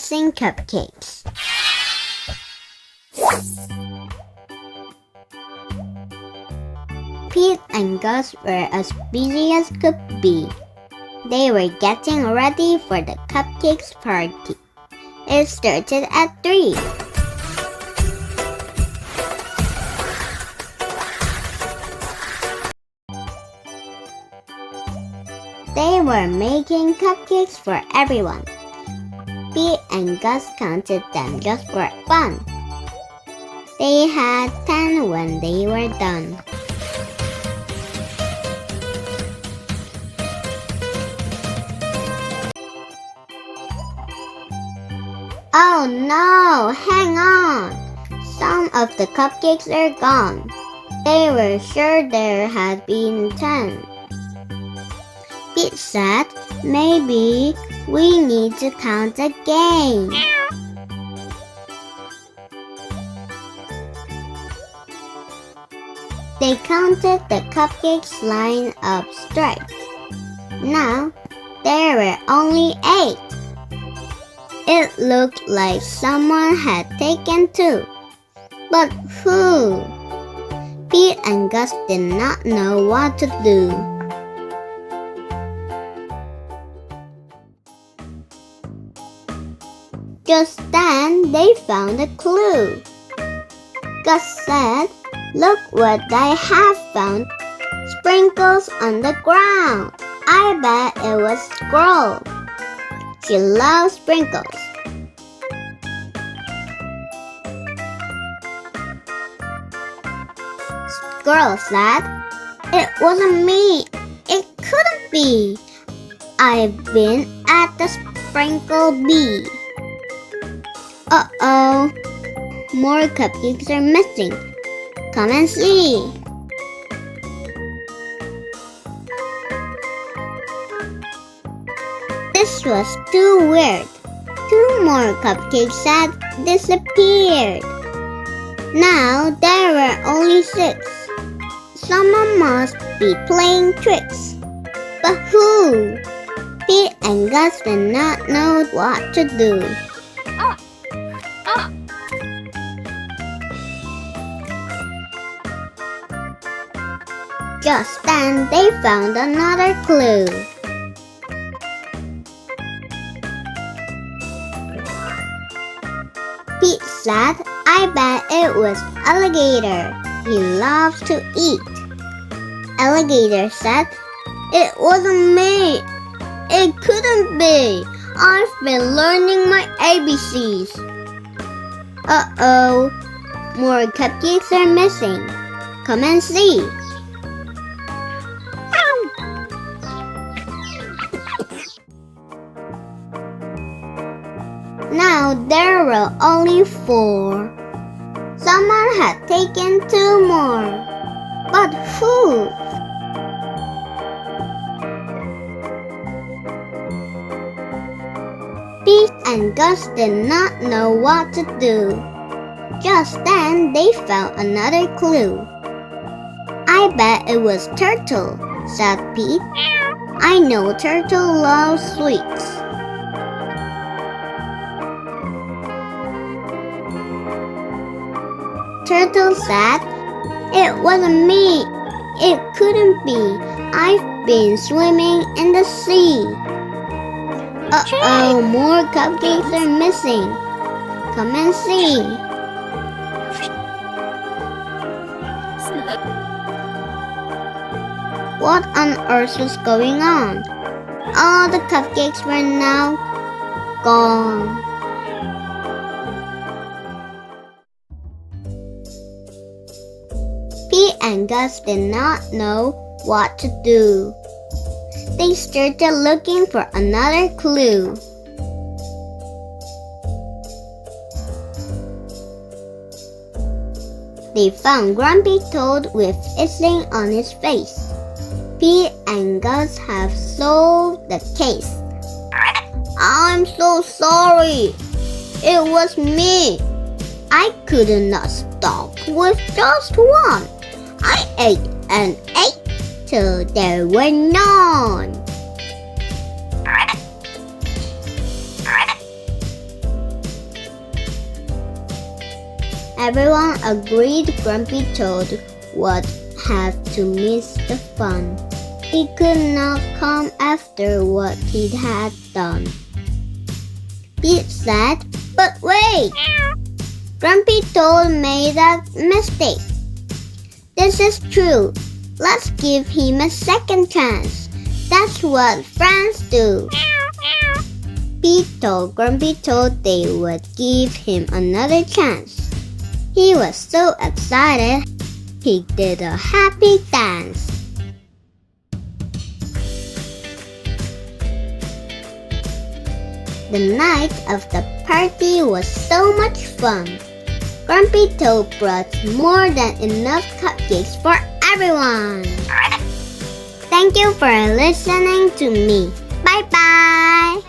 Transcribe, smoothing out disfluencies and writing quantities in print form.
missing cupcakes. Pete and Gus were as busy as could be. They were getting ready for the cupcakes party. It started at 3. They were making cupcakes for everyone. Pete and Gus counted them just for fun. They had 10 when they were done. Oh no, hang on! Some of the cupcakes are gone. They were sure there had been 10. Pete said, maybe we need to count again. They counted the cupcakes lined up straight. Now, there were only 8. It looked like someone had taken 2. But who? Pete and Gus did not know what to do. Just then, they found a clue. Gus said, "Look what I have found. Sprinkles on the ground. I bet it was Squirrel. She loves sprinkles." Squirrel said, "It wasn't me. It couldn't be. I've been at the sprinkle bee." Uh-oh, more cupcakes are missing. Come and see. This was too weird. 2 more cupcakes had disappeared. Now there were only 6. Someone must be playing tricks. But who? Pete and Gus did not know what to do. Just then, they found another clue. Pete said, "I bet it was Alligator. He loves to eat." Alligator said, "It wasn't me. It couldn't be. I've been learning my ABCs." Uh-oh, more cupcakes are missing. Come and see. Now there were only 4. Someone had taken 2 more. But who? Pete and Gus did not know what to do. Just then, they found another clue. "I bet it was Turtle," said Pete. "I know Turtle loves sweets." Turtle said, "It wasn't me. It couldn't be. I've been swimming in the sea." Uh-oh, more cupcakes are missing. Come and see. What on earth was going on? All the cupcakes were now gone. Pete and Gus did not know what to do. They started looking for another clue. They found Grumpy Toad with icing on his face. Pete and Gus have solved the case. "I'm so sorry. It was me. I could not stop with just one. I ate and ate till there were none." Everyone agreed Grumpy Toad would have to miss the fun. He could not come after what he had done. Pete said, "But wait! Grumpy Toad made a mistake. This is true. Let's give him a second chance. That's what friends do." Pete told Grumpy Toad they would give him another chance. He was so excited, he did a happy dance. The night of the party was so much fun. Grumpy Toad brought more than enough cupcakes for everyone. Thank you for listening to me. Bye bye.